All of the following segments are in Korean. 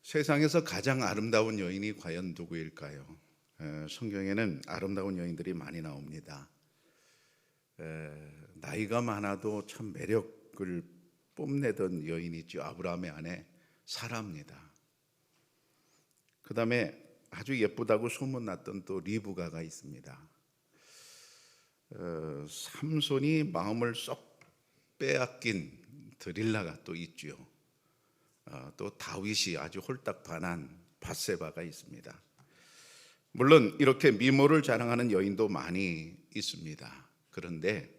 세상에서 가장 아름다운 여인이 과연 누구일까요? 성경에는 아름다운 여인들이 많이 나옵니다. 나이가 많아도 참 매력을 뽐내던 여인이 있죠. 아브라함의 아내 사라입니다. 그 다음에 아주 예쁘다고 소문났던 또 리브가가 있습니다. 삼손이 마음을 쏙 빼앗긴 드릴라가 또 있죠. 또 다윗이 아주 홀딱 반한 밧세바가 있습니다. 물론 이렇게 미모를 자랑하는 여인도 많이 있습니다. 그런데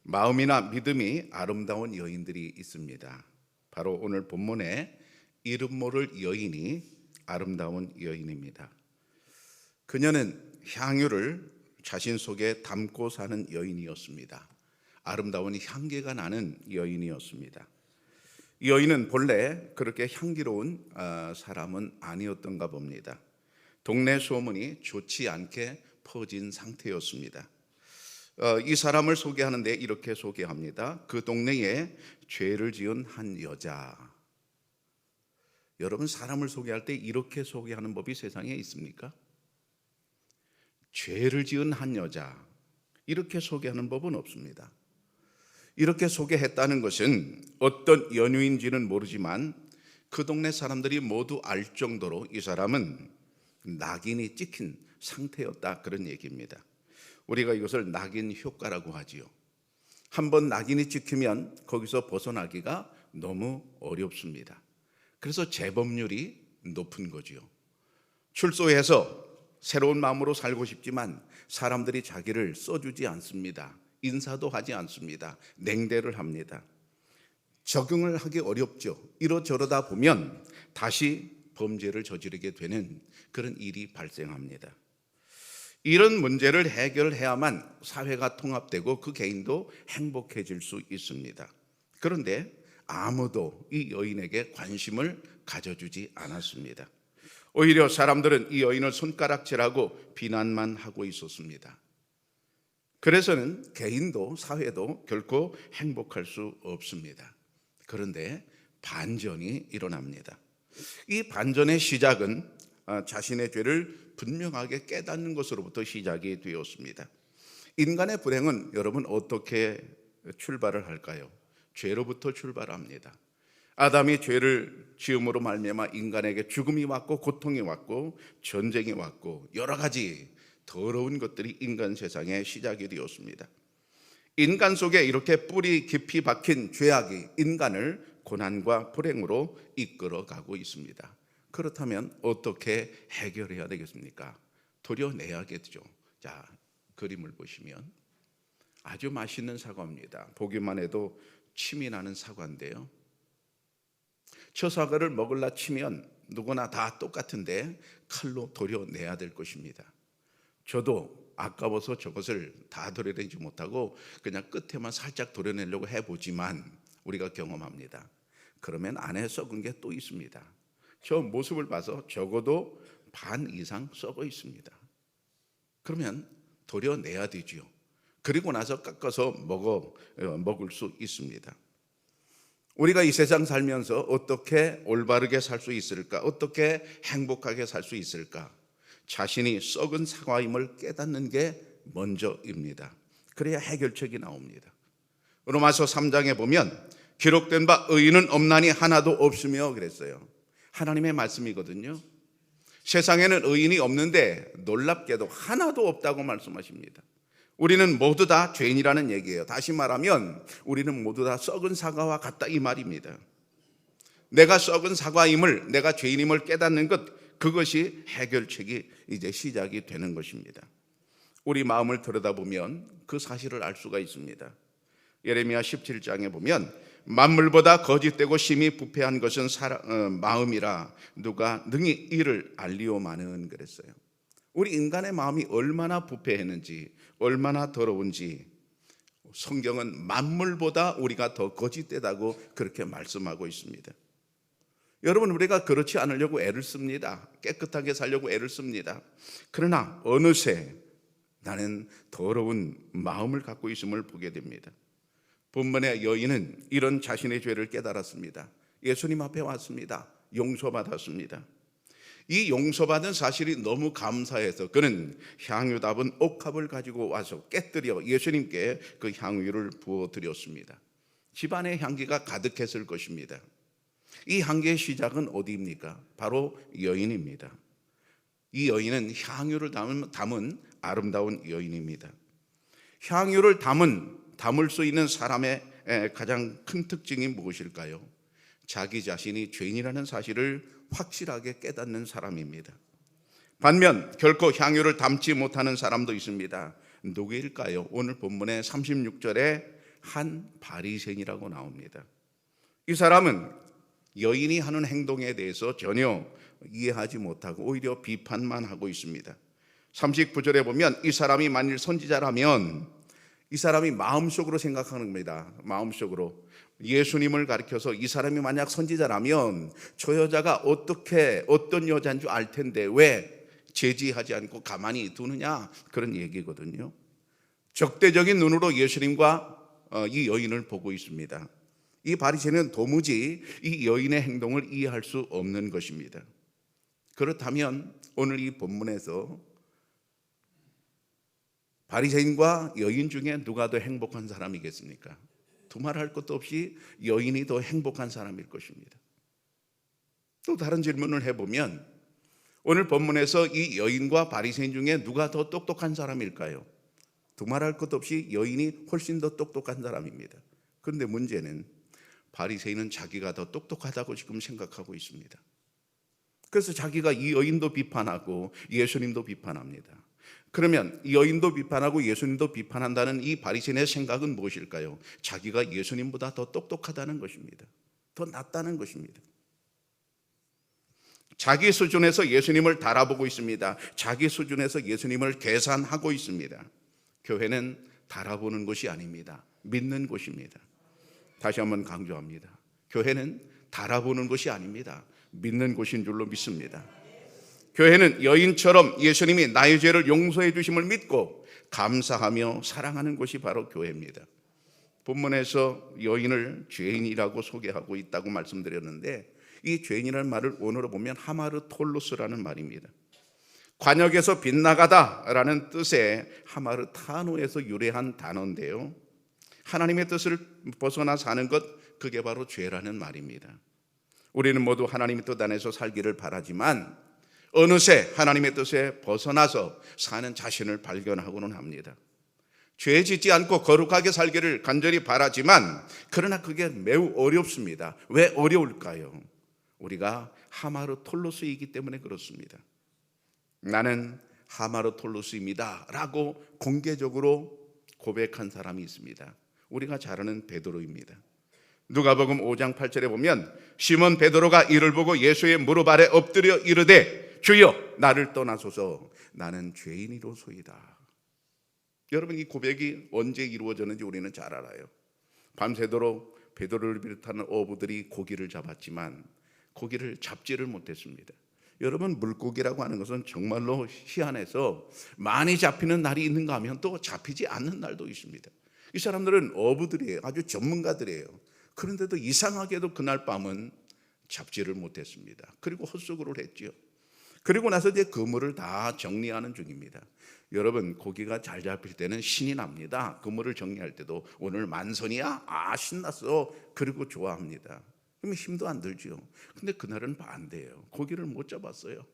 마음이나 믿음이 아름다운 여인들이 있습니다. 바로 오늘 본문에 이름 모를 여인이 아름다운 여인입니다. 그녀는 향유를 자신 속에 담고 사는 여인이었습니다. 아름다운 향기가 나는 여인이었습니다. 이 여인은 본래 그렇게 향기로운 사람은 아니었던가 봅니다. 동네 소문이 좋지 않게 퍼진 상태였습니다. 이 사람을 소개하는데 이렇게 소개합니다. 그 동네에 죄를 지은 한 여자. 여러분, 사람을 소개할 때 이렇게 소개하는 법이 세상에 있습니까? 죄를 지은 한 여자, 이렇게 소개하는 법은 없습니다. 이렇게 소개했다는 것은 어떤 연유인지는 모르지만 그 동네 사람들이 모두 알 정도로 이 사람은 낙인이 찍힌 상태였다, 그런 얘기입니다. 우리가 이것을 낙인 효과라고 하지요. 한번 낙인이 찍히면 거기서 벗어나기가 너무 어렵습니다. 그래서 재범률이 높은 거지요. 출소해서 새로운 마음으로 살고 싶지만 사람들이 자기를 써주지 않습니다. 인사도 하지 않습니다. 냉대를 합니다. 적응을 하기 어렵죠. 이러저러다 보면 다시 범죄를 저지르게 되는 그런 일이 발생합니다. 이런 문제를 해결해야만 사회가 통합되고 그 개인도 행복해질 수 있습니다. 그런데 아무도 이 여인에게 관심을 가져주지 않았습니다. 오히려 사람들은 이 여인을 손가락질하고 비난만 하고 있었습니다. 그래서는 개인도 사회도 결코 행복할 수 없습니다. 그런데 반전이 일어납니다. 이 반전의 시작은 자신의 죄를 분명하게 깨닫는 것으로부터 시작이 되었습니다. 인간의 불행은 여러분 어떻게 출발을 할까요? 죄로부터 출발합니다. 아담이 죄를 지음으로 말미암아 인간에게 죽음이 왔고 고통이 왔고 전쟁이 왔고 여러 가지 더러운 것들이 인간 세상에 시작이 되었습니다. 인간 속에 이렇게 뿌리 깊이 박힌 죄악이 인간을 고난과 불행으로 이끌어가고 있습니다. 그렇다면 어떻게 해결해야 되겠습니까? 도려내야겠죠. 자, 그림을 보시면 아주 맛있는 사과입니다. 보기만 해도 침이 나는 사과인데요. 저 사과를 먹으려 치면 누구나 다 똑같은데 칼로 도려내야 될 것입니다. 저도 아까워서 저것을 다 도려내지 못하고 그냥 끝에만 살짝 도려내려고 해보지만 우리가 경험합니다. 그러면 안에 썩은 게 또 있습니다. 저 모습을 봐서 적어도 반 이상 썩어 있습니다. 그러면 도려내야 되지요. 그리고 나서 깎아서 먹을 수 있습니다. 우리가 이 세상 살면서 어떻게 올바르게 살 수 있을까? 어떻게 행복하게 살 수 있을까? 자신이 썩은 사과임을 깨닫는 게 먼저입니다. 그래야 해결책이 나옵니다. 로마서 3장에 보면 기록된 바 의인은 없나니 하나도 없으며 그랬어요. 하나님의 말씀이거든요. 세상에는 의인이 없는데 놀랍게도 하나도 없다고 말씀하십니다. 우리는 모두 다 죄인이라는 얘기예요. 다시 말하면 우리는 모두 다 썩은 사과와 같다, 이 말입니다. 내가 썩은 사과임을, 내가 죄인임을 깨닫는 것, 그것이 해결책이 이제 시작이 되는 것입니다. 우리 마음을 들여다보면 그 사실을 알 수가 있습니다. 예레미야 17장에 보면 만물보다 거짓되고 심히 부패한 것은 마음이라 누가 능히 이를 알리오마는 그랬어요. 우리 인간의 마음이 얼마나 부패했는지, 얼마나 더러운지 성경은 만물보다 우리가 더 거짓되다고 그렇게 말씀하고 있습니다. 여러분, 우리가 그렇지 않으려고 애를 씁니다. 깨끗하게 살려고 애를 씁니다. 그러나 어느새 나는 더러운 마음을 갖고 있음을 보게 됩니다. 본문의 여인은 이런 자신의 죄를 깨달았습니다. 예수님 앞에 왔습니다. 용서받았습니다. 이 용서받은 사실이 너무 감사해서 그는 향유 담은 옥합을 가지고 와서 깨뜨려 예수님께 그 향유를 부어드렸습니다. 집안에 향기가 가득했을 것입니다. 이 향기의 시작은 어디입니까? 바로 여인입니다. 이 여인은 향유를 담은 아름다운 여인입니다. 향유를 담을 수 있는 사람의 가장 큰 특징이 무엇일까요? 자기 자신이 죄인이라는 사실을 확실하게 깨닫는 사람입니다. 반면 결코 향유를 담지 못하는 사람도 있습니다. 누구일까요? 오늘 본문의 36절에 한 바리새인이라고 나옵니다. 이 사람은 여인이 하는 행동에 대해서 전혀 이해하지 못하고 오히려 비판만 하고 있습니다. 39절에 보면 이 사람이 만일 선지자라면 이 사람이 마음속으로 생각하는 겁니다. 마음속으로 예수님을 가리켜서 이 사람이 만약 선지자라면 저 여자가 어떤 여자인 줄 알 텐데 왜 제지하지 않고 가만히 두느냐, 그런 얘기거든요. 적대적인 눈으로 예수님과 이 여인을 보고 있습니다. 이 바리새인은 도무지 이 여인의 행동을 이해할 수 없는 것입니다. 그렇다면 오늘 이 본문에서 바리새인과 여인 중에 누가 더 행복한 사람이겠습니까? 두말할 것도 없이 여인이 더 행복한 사람일 것입니다. 또 다른 질문을 해보면 오늘 본문에서 이 여인과 바리새인 중에 누가 더 똑똑한 사람일까요? 두말할 것도 없이 여인이 훨씬 더 똑똑한 사람입니다. 그런데 문제는 바리새인은 자기가 더 똑똑하다고 지금 생각하고 있습니다. 그래서 자기가 이 여인도 비판하고 예수님도 비판합니다. 그러면 여인도 비판하고 예수님도 비판한다는 이 바리새인의 생각은 무엇일까요? 자기가 예수님보다 더 똑똑하다는 것입니다. 더 낫다는 것입니다. 자기 수준에서 예수님을 달아보고 있습니다. 자기 수준에서 예수님을 계산하고 있습니다. 교회는 달아보는 곳이 아닙니다. 믿는 곳입니다. 다시 한번 강조합니다. 교회는 달아보는 곳이 아닙니다. 믿는 곳인 줄로 믿습니다. 교회는 여인처럼 예수님이 나의 죄를 용서해 주심을 믿고 감사하며 사랑하는 곳이 바로 교회입니다. 본문에서 여인을 죄인이라고 소개하고 있다고 말씀드렸는데 이 죄인이라는 말을 원어로 보면 하마르톨로스라는 말입니다. 관역에서 빗나가다라는 뜻의 하마르타노에서 유래한 단어인데요, 하나님의 뜻을 벗어나 사는 것, 그게 바로 죄라는 말입니다. 우리는 모두 하나님의 뜻 안에서 살기를 바라지만 어느새 하나님의 뜻에 벗어나서 사는 자신을 발견하고는 합니다. 죄 짓지 않고 거룩하게 살기를 간절히 바라지만 그러나 그게 매우 어렵습니다. 왜 어려울까요? 우리가 하마르톨로스이기 때문에 그렇습니다. 나는 하마르톨로스입니다 라고 공개적으로 고백한 사람이 있습니다. 우리가 잘 아는 베드로입니다. 누가복음 5장 8절에 보면 시몬 베드로가 이를 보고 예수의 무릎 아래 엎드려 이르되 주여 나를 떠나소서 나는 죄인이로소이다. 여러분, 이 고백이 언제 이루어졌는지 우리는 잘 알아요. 밤새도록 베드로를 비롯하는 어부들이 고기를 잡았지만 고기를 잡지를 못했습니다. 여러분, 물고기라고 하는 것은 정말로 희한해서 많이 잡히는 날이 있는가 하면 또 잡히지 않는 날도 있습니다. 이 사람들은 어부들이에요. 아주 전문가들이에요. 그런데도 이상하게도 그날 밤은 잡지를 못했습니다. 그리고 헛수고를 했지요. 그리고 나서 이제 그물을 다 정리하는 중입니다. 여러분, 고기가 잘 잡힐 때는 신이 납니다. 그물을 정리할 때도 오늘 만선이야? 아, 신났어. 그리고 좋아합니다. 그러면 힘도 안 들죠. 근데 그날은 반대예요. 고기를 못 잡았어요.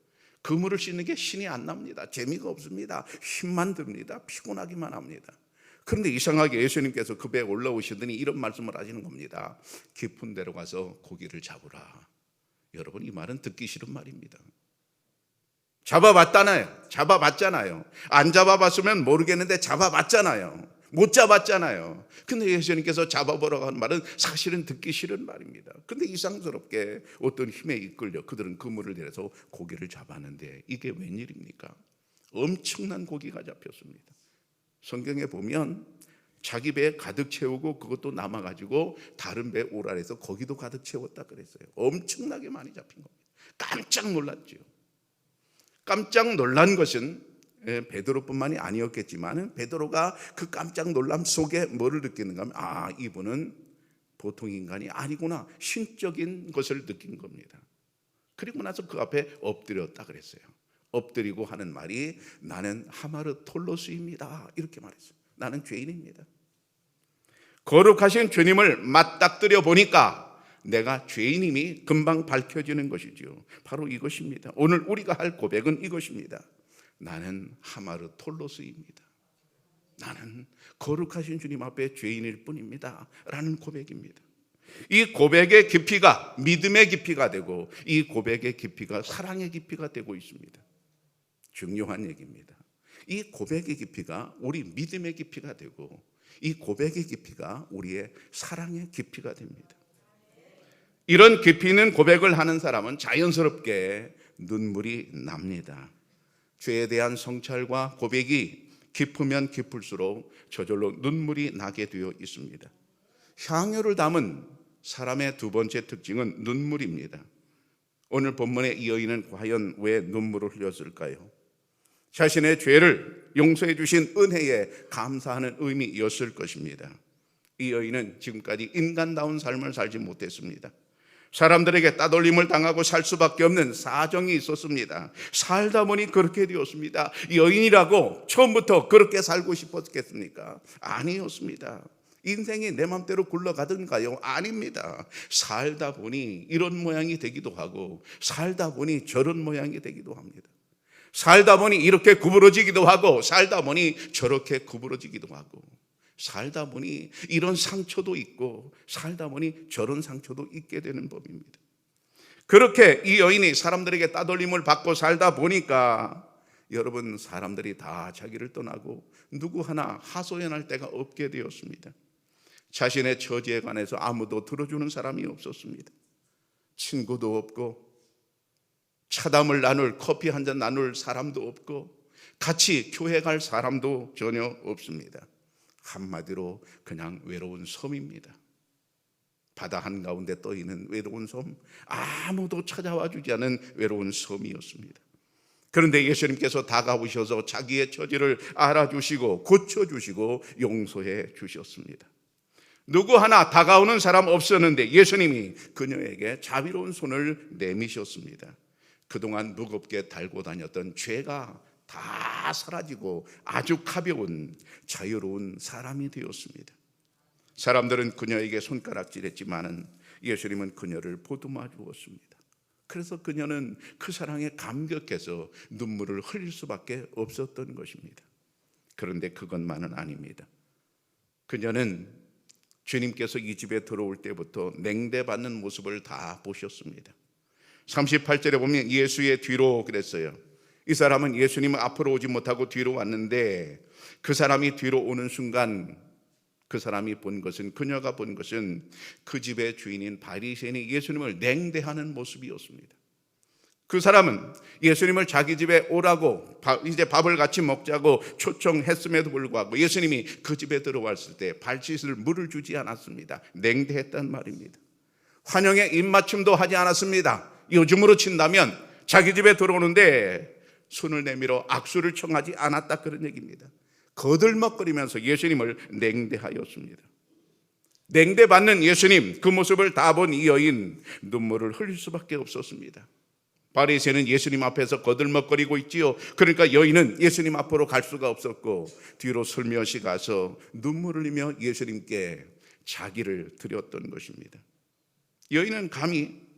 그물을 씻는 게 신이 안 납니다. 재미가 없습니다. 힘만 듭니다. 피곤하기만 합니다. 그런데 이상하게 예수님께서 그 배에 올라오시더니 이런 말씀을 하시는 겁니다. 깊은 데로 가서 고기를 잡으라. 여러분, 이 말은 듣기 싫은 말입니다. 잡아봤잖아요. 안 잡아봤으면 모르겠는데 잡아봤잖아요. 못 잡았잖아요. 근데 예수님께서 잡아보라고 하는 말은 사실은 듣기 싫은 말입니다. 근데 이상스럽게 어떤 힘에 이끌려 그들은 그물을 내려서 고기를 잡았는데 이게 웬일입니까? 엄청난 고기가 잡혔습니다. 성경에 보면 자기 배에 가득 채우고 그것도 남아가지고 다른 배에 오라해서 거기도 가득 채웠다 그랬어요. 엄청나게 많이 잡힌 겁니다. 깜짝 놀랐죠. 깜짝 놀란 것은 베드로뿐만이 아니었겠지만 베드로가 그 깜짝 놀람 속에 뭐를 느끼는가 하면 아, 이분은 보통 인간이 아니구나, 신적인 것을 느낀 겁니다. 그리고 나서 그 앞에 엎드렸다 그랬어요. 엎드리고 하는 말이 나는 하마르 톨로스입니다. 이렇게 말했어요. 나는 죄인입니다. 거룩하신 주님을 맞닥뜨려 보니까 내가 죄인임이 금방 밝혀지는 것이죠. 바로 이것입니다. 오늘 우리가 할 고백은 이것입니다. 나는 하마르 톨로스입니다. 나는 거룩하신 주님 앞에 죄인일 뿐입니다. 라는 고백입니다. 이 고백의 깊이가 믿음의 깊이가 되고 이 고백의 깊이가 사랑의 깊이가 되고 있습니다. 중요한 얘기입니다. 이 고백의 깊이가 우리 믿음의 깊이가 되고 이 고백의 깊이가 우리의 사랑의 깊이가 됩니다. 이런 깊이 있는 고백을 하는 사람은 자연스럽게 눈물이 납니다. 죄에 대한 성찰과 고백이 깊으면 깊을수록 저절로 눈물이 나게 되어 있습니다. 향유를 담은 사람의 두 번째 특징은 눈물입니다. 오늘 본문의 이 여인은 과연 왜 눈물을 흘렸을까요? 자신의 죄를 용서해 주신 은혜에 감사하는 의미였을 것입니다. 이 여인은 지금까지 인간다운 삶을 살지 못했습니다. 사람들에게 따돌림을 당하고 살 수밖에 없는 사정이 있었습니다. 살다 보니 그렇게 되었습니다. 여인이라고 처음부터 그렇게 살고 싶었겠습니까? 아니었습니다. 인생이 내 맘대로 굴러가던가요? 아닙니다. 살다 보니 이런 모양이 되기도 하고 살다 보니 저런 모양이 되기도 합니다. 살다 보니 이렇게 구부러지기도 하고 살다 보니 저렇게 구부러지기도 하고 살다 보니 이런 상처도 있고 살다 보니 저런 상처도 있게 되는 법입니다. 그렇게 이 여인이 사람들에게 따돌림을 받고 살다 보니까 여러분 사람들이 다 자기를 떠나고 누구 하나 하소연할 데가 없게 되었습니다. 자신의 처지에 관해서 아무도 들어주는 사람이 없었습니다. 친구도 없고 차담을 나눌 커피 한 잔 나눌 사람도 없고 같이 교회 갈 사람도 전혀 없습니다. 한마디로 그냥 외로운 섬입니다. 바다 한가운데 떠 있는 외로운 섬, 아무도 찾아와 주지 않은 외로운 섬이었습니다. 그런데 예수님께서 다가오셔서 자기의 처지를 알아주시고 고쳐주시고 용서해 주셨습니다. 누구 하나 다가오는 사람 없었는데 예수님이 그녀에게 자비로운 손을 내미셨습니다. 그동안 무겁게 달고 다녔던 죄가 다 사라지고 아주 가벼운 자유로운 사람이 되었습니다. 사람들은 그녀에게 손가락질했지만은 예수님은 그녀를 보듬어 주었습니다. 그래서 그녀는 그 사랑에 감격해서 눈물을 흘릴 수밖에 없었던 것입니다. 그런데 그것만은 아닙니다. 그녀는 주님께서 이 집에 들어올 때부터 냉대받는 모습을 다 보셨습니다. 38절에 보면 예수의 뒤로 그랬어요. 이 사람은 예수님은 앞으로 오지 못하고 뒤로 왔는데 그 사람이 뒤로 오는 순간 그 사람이 본 것은 그녀가 본 것은 그 집의 주인인 바리새인이 예수님을 냉대하는 모습이었습니다. 그 사람은 예수님을 자기 집에 오라고 이제 밥을 같이 먹자고 초청했음에도 불구하고 예수님이 그 집에 들어왔을 때 발 씻을 물을 주지 않았습니다. 냉대했단 말입니다. 환영의 입맞춤도 하지 않았습니다. 요즘으로 친다면 자기 집에 들어오는데 손을 내밀어 악수를 청하지 않았다 그런 얘기입니다. 거들먹거리면서 예수님을 냉대하였습니다. 냉대받는 예수님 그 모습을 다 본 이 여인 눈물을 흘릴 수밖에 없었습니다. 바리새인은 예수님 앞에서 거들먹거리고 있지요. 그러니까 여인은 예수님 앞으로 갈 수가 없었고 뒤로 슬며시 가서 눈물을 흘리며 예수님께 자기를 드렸던 것입니다. 여인은 감히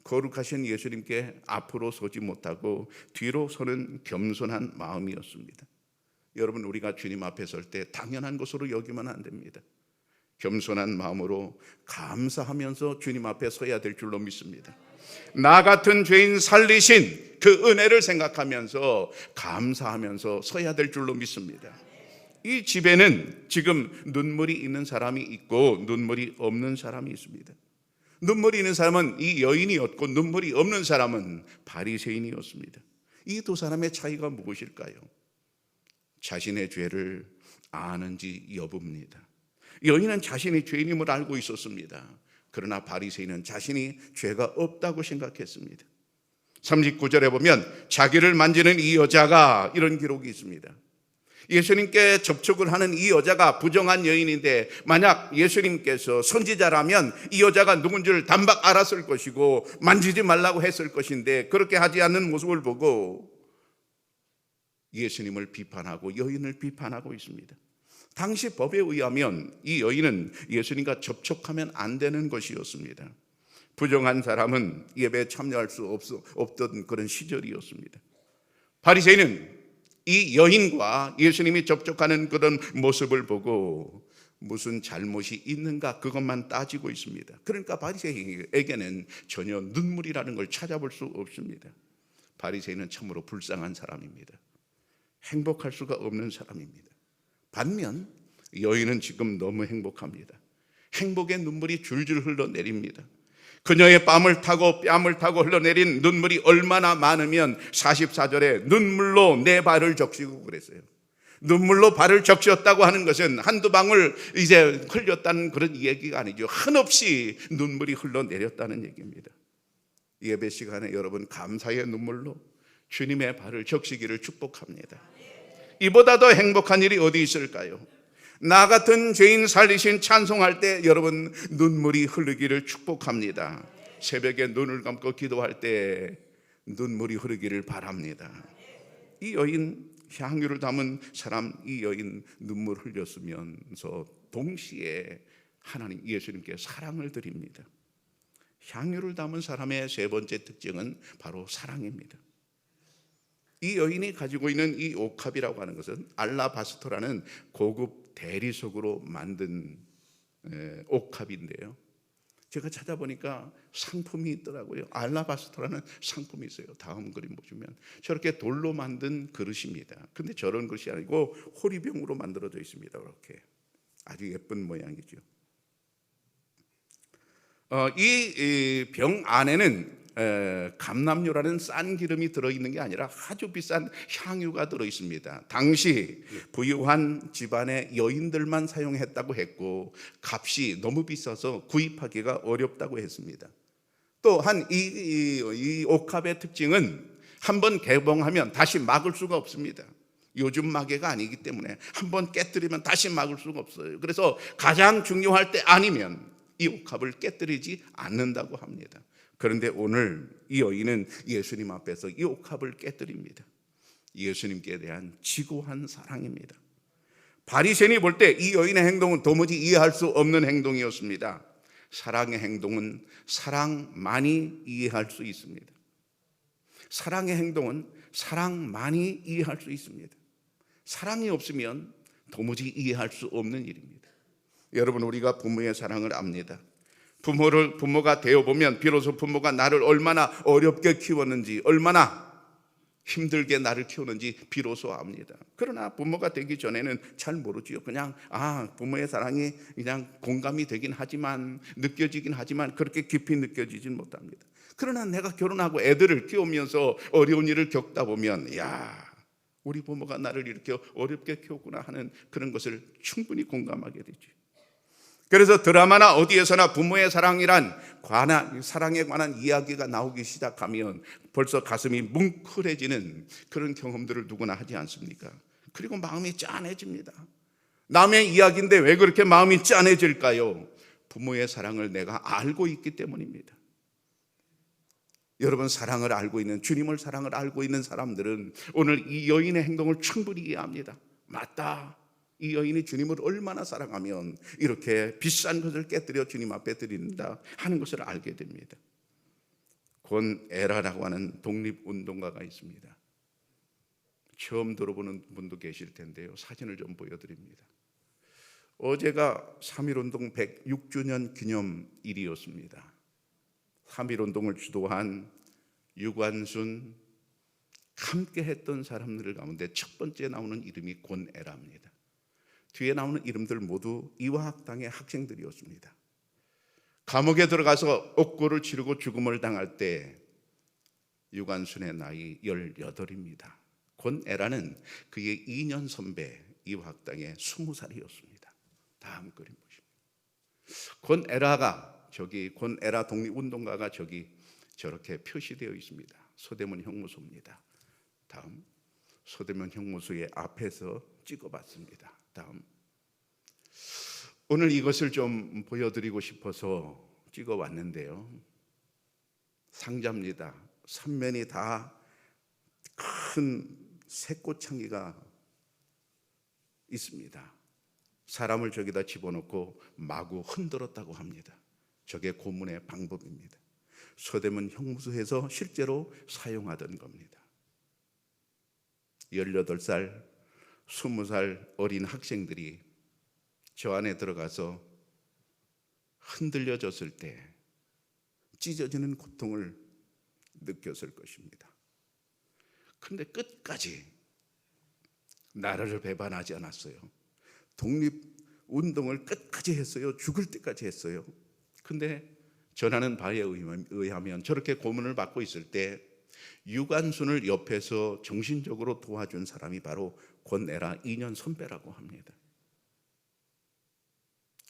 거룩하신 예수님께 앞으로 서지 못하고 뒤로 서는 겸손한 마음이었습니다. 여러분 우리가 주님 앞에 설 때 당연한 것으로 여기면 안 됩니다. 겸손한 마음으로 감사하면서 주님 앞에 서야 될 줄로 믿습니다. 나 같은 죄인 살리신 그 은혜를 생각하면서 감사하면서 서야 될 줄로 믿습니다. 이 집에는 지금 눈물이 있는 사람이 있고 눈물이 없는 사람이 있습니다. 눈물이 있는 사람은 이 여인이었고 눈물이 없는 사람은 바리새인이었습니다. 이 두 사람의 차이가 무엇일까요? 자신의 죄를 아는지 여부입니다. 여인은 자신이 죄인임을 알고 있었습니다. 그러나 바리새인은 자신이 죄가 없다고 생각했습니다. 39절에 보면 자기를 만지는 이 여자가 이런 기록이 있습니다. 예수님께 접촉을 하는 이 여자가 부정한 여인인데 만약 예수님께서 선지자라면 이 여자가 누군지를 단박 알았을 것이고 만지지 말라고 했을 것인데 그렇게 하지 않는 모습을 보고 예수님을 비판하고 여인을 비판하고 있습니다. 당시 법에 의하면 이 여인은 예수님과 접촉하면 안 되는 것이었습니다. 부정한 사람은 예배에 참여할 수 없던 그런 시절이었습니다. 바리새인은 이 여인과 예수님이 접촉하는 그런 모습을 보고 무슨 잘못이 있는가 그것만 따지고 있습니다. 그러니까 바리새인에게는 전혀 눈물이라는 걸 찾아볼 수 없습니다. 바리새인은 참으로 불쌍한 사람입니다. 행복할 수가 없는 사람입니다. 반면 여인은 지금 너무 행복합니다. 행복의 눈물이 줄줄 흘러내립니다. 그녀의 뺨을 타고 흘러내린 눈물이 얼마나 많으면 44절에 눈물로 내 발을 적시고 그랬어요. 눈물로 발을 적셨다고 하는 것은 한두 방울 이제 흘렸다는 그런 얘기가 아니죠. 한없이 눈물이 흘러내렸다는 얘기입니다. 예배 시간에 여러분 감사의 눈물로 주님의 발을 적시기를 축복합니다. 이보다 더 행복한 일이 어디 있을까요? 나 같은 죄인 살리신 찬송할 때 여러분 눈물이 흐르기를 축복합니다. 새벽에 눈을 감고 기도할 때 눈물이 흐르기를 바랍니다. 이 여인 향유를 담은 사람, 이 여인 눈물 흘렸으면서 동시에 하나님 예수님께 사랑을 드립니다. 향유를 담은 사람의 세 번째 특징은 바로 사랑입니다. 이 여인이 가지고 있는 이 옥합이라고 하는 것은 알라바스토라는 고급 대리석으로 만든 옥합인데요. 제가 찾아보니까 상품이 있더라고요. 알라바스토라는 상품이 있어요. 다음 그림 보시면 저렇게 돌로 만든 그릇입니다. 근데 저런 것이 아니고 호리병으로 만들어져 있습니다. 이렇게 아주 예쁜 모양이죠. 이 병 안에는 감람유라는 싼 기름이 들어있는 게 아니라 아주 비싼 향유가 들어있습니다. 당시 부유한 집안의 여인들만 사용했다고 했고 값이 너무 비싸서 구입하기가 어렵다고 했습니다. 또한 이 옥합의 특징은 한번 개봉하면 다시 막을 수가 없습니다. 요즘 마개가 아니기 때문에 한번 깨뜨리면 다시 막을 수가 없어요. 그래서 가장 중요할 때 아니면 이 옥합을 깨뜨리지 않는다고 합니다. 그런데 오늘 이 여인은 예수님 앞에서 이 옥합을 깨뜨립니다. 예수님께 대한 지고한 사랑입니다. 바리새인이 볼 때 이 여인의 행동은 도무지 이해할 수 없는 행동이었습니다. 사랑의 행동은 사랑만이 이해할 수 있습니다. 사랑의 행동은 사랑만이 이해할 수 있습니다. 사랑이 없으면 도무지 이해할 수 없는 일입니다. 여러분 우리가 부모의 사랑을 압니다. 부모가 되어보면 비로소 부모가 나를 얼마나 어렵게 키웠는지 얼마나 힘들게 나를 키우는지 비로소 압니다. 그러나 부모가 되기 전에는 잘 모르지요. 그냥 부모의 사랑이 그냥 공감이 되긴 하지만 느껴지긴 하지만 그렇게 깊이 느껴지진 못합니다. 그러나 내가 결혼하고 애들을 키우면서 어려운 일을 겪다 보면 우리 부모가 나를 이렇게 어렵게 키웠구나 하는 그런 것을 충분히 공감하게 되죠. 그래서 드라마나 어디에서나 부모의 사랑에 관한 이야기가 나오기 시작하면 벌써 가슴이 뭉클해지는 그런 경험들을 누구나 하지 않습니까? 그리고 마음이 짠해집니다. 남의 이야기인데 왜 그렇게 마음이 짠해질까요? 부모의 사랑을 내가 알고 있기 때문입니다. 여러분 사랑을 알고 있는 주님을 사랑을 알고 있는 사람들은 오늘 이 여인의 행동을 충분히 이해합니다. 맞다. 이 여인이 주님을 얼마나 사랑하면 이렇게 비싼 것을 깨뜨려 주님 앞에 드린다 하는 것을 알게 됩니다. 권 에라라고 하는 독립운동가가 있습니다. 처음 들어보는 분도 계실 텐데요. 사진을 좀 보여드립니다. 어제가 3.1운동 106주년 기념일이었습니다. 3.1운동을 주도한 유관순 함께 했던 사람들 가운데 첫 번째 나오는 이름이 권 에라입니다. 뒤에 나오는 이름들 모두 이화학당의 학생들이었습니다. 감옥에 들어가서 옥고를 치르고 죽음을 당할 때 유관순의 나이 18입니다. 권 에라는 그의 2년 선배 이화학당의 20살이었습니다. 다음 그림 보십니다. 권 에라 독립운동가가 저렇게 표시되어 있습니다. 서대문 형무소입니다. 다음 서대문 형무소의 앞에서 찍어봤습니다. 다음. 오늘 이것을 좀 보여드리고 싶어서 찍어왔는데요. 상자입니다. 3면이 다 큰 새꽃향기가 있습니다. 사람을 저기다 집어넣고 마구 흔들었다고 합니다. 저게 고문의 방법입니다. 서대문 형무소에서 실제로 사용하던 겁니다. 18살, 20살 어린 학생들이 저 안에 들어가서 흔들려졌을 때 찢어지는 고통을 느꼈을 것입니다. 그런데 끝까지 나라를 배반하지 않았어요. 독립운동을 끝까지 했어요. 죽을 때까지 했어요. 그런데 전하는 바에 의하면 저렇게 고문을 받고 있을 때 유관순을 옆에서 정신적으로 도와준 사람이 바로 권애라 2년 선배라고 합니다.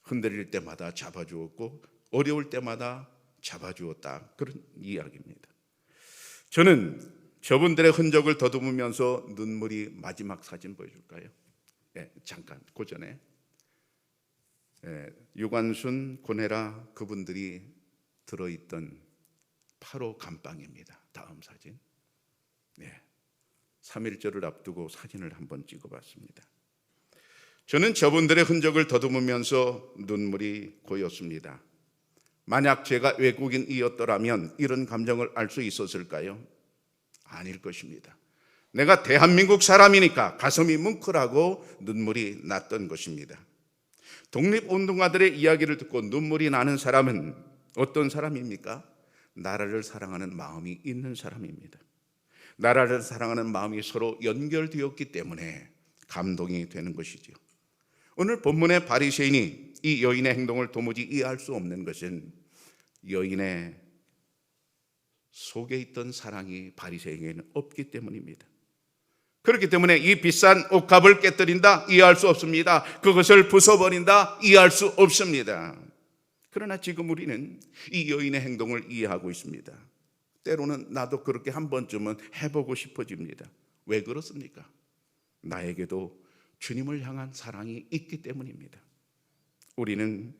흔들릴 때마다 잡아주었고 어려울 때마다 잡아주었다, 그런 이야기입니다. 저는 저분들의 흔적을 더듬으면서 눈물이, 마지막 사진 보여줄까요? 잠깐 그 전에 유관순, 권애라 그분들이 들어있던 8호 감방입니다. 다음 사진. 3.1절을 앞두고 사진을 한번 찍어봤습니다. 저는 저분들의 흔적을 더듬으면서 눈물이 고였습니다. 만약 제가 외국인이었더라면 이런 감정을 알 수 있었을까요? 아닐 것입니다. 내가 대한민국 사람이니까 가슴이 뭉클하고 눈물이 났던 것입니다. 독립운동가들의 이야기를 듣고 눈물이 나는 사람은 어떤 사람입니까? 나라를 사랑하는 마음이 있는 사람입니다. 나라를 사랑하는 마음이 서로 연결되었기 때문에 감동이 되는 것이죠. 오늘 본문의 바리새인이 이 여인의 행동을 도무지 이해할 수 없는 것은 여인의 속에 있던 사랑이 바리새인에게는 없기 때문입니다. 그렇기 때문에 이 비싼 옷값을 깨뜨린다, 이해할 수 없습니다. 그것을 부숴버린다, 이해할 수 없습니다. 그러나 지금 우리는 이 여인의 행동을 이해하고 있습니다. 때로는 나도 그렇게 한 번쯤은 해보고 싶어집니다. 왜 그렇습니까? 나에게도 주님을 향한 사랑이 있기 때문입니다. 우리는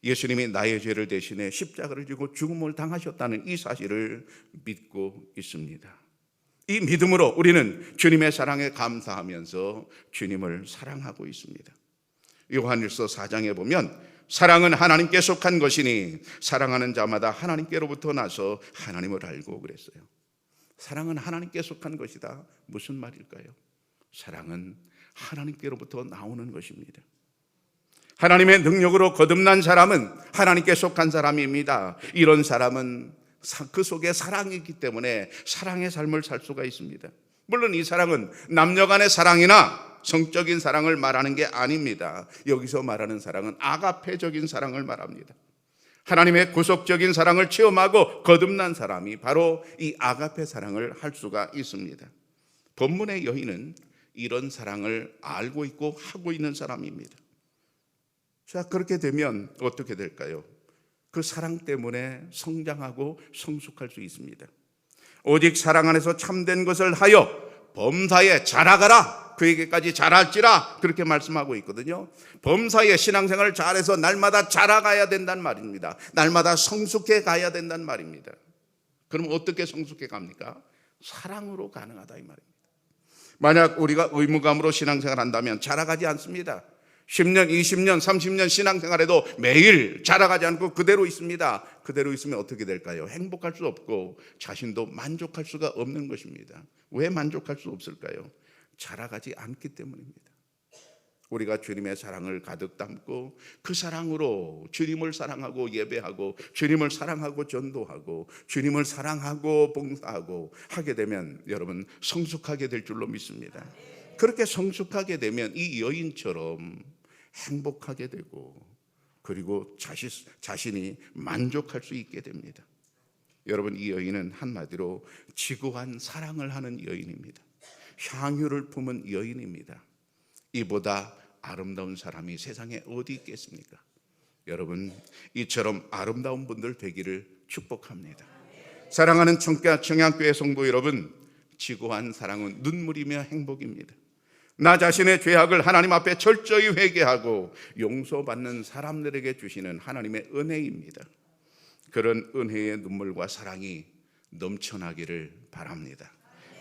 예수님이 나의 죄를 대신해 십자가를 지고 죽음을 당하셨다는 이 사실을 믿고 있습니다. 이 믿음으로 우리는 주님의 사랑에 감사하면서 주님을 사랑하고 있습니다. 요한일서 4장에 보면 사랑은 하나님께 속한 것이니 사랑하는 자마다 하나님께로부터 나서 하나님을 알고 그랬어요. 사랑은 하나님께 속한 것이다. 무슨 말일까요? 사랑은 하나님께로부터 나오는 것입니다. 하나님의 능력으로 거듭난 사람은 하나님께 속한 사람입니다. 이런 사람은 그 속에 사랑이 있기 때문에 사랑의 삶을 살 수가 있습니다. 물론 이 사랑은 남녀 간의 사랑이나 성적인 사랑을 말하는 게 아닙니다. 여기서 말하는 사랑은 아가페적인 사랑을 말합니다. 하나님의 구속적인 사랑을 체험하고 거듭난 사람이 바로 이 아가페 사랑을 할 수가 있습니다. 본문의 여인은 이런 사랑을 알고 있고 하고 있는 사람입니다. 자, 그렇게 되면 어떻게 될까요? 그 사랑 때문에 성장하고 성숙할 수 있습니다. 오직 사랑 안에서 참된 것을 하여 범사에 자라가라, 그에게까지 자랄지라, 그렇게 말씀하고 있거든요. 범사에 신앙생활을 잘해서 날마다 자라가야 된단 말입니다. 날마다 성숙해 가야 된단 말입니다. 그럼 어떻게 성숙해 갑니까? 사랑으로 가능하다 이 말입니다. 만약 우리가 의무감으로 신앙생활을 한다면 자라가지 않습니다. 10년, 20년, 30년 신앙생활에도 매일 자라가지 않고 그대로 있습니다. 그대로 있으면 어떻게 될까요? 행복할 수 없고 자신도 만족할 수가 없는 것입니다. 왜 만족할 수 없을까요? 자라가지 않기 때문입니다. 우리가 주님의 사랑을 가득 담고 그 사랑으로 주님을 사랑하고 예배하고 주님을 사랑하고 전도하고 주님을 사랑하고 봉사하고 하게 되면 여러분 성숙하게 될 줄로 믿습니다. 그렇게 성숙하게 되면 이 여인처럼 행복하게 되고 그리고 자신이 만족할 수 있게 됩니다. 여러분, 이 여인은 한마디로 지고한 사랑을 하는 여인입니다. 향유를 품은 여인입니다. 이보다 아름다운 사람이 세상에 어디 있겠습니까? 여러분, 이처럼 아름다운 분들 되기를 축복합니다. 사랑하는 청양교회 성도 여러분, 지고한 사랑은 눈물이며 행복입니다. 나 자신의 죄악을 하나님 앞에 철저히 회개하고 용서받는 사람들에게 주시는 하나님의 은혜입니다. 그런 은혜의 눈물과 사랑이 넘쳐나기를 바랍니다.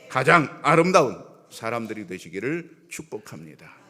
가장 아름다운 사람들이 되시기를 축복합니다.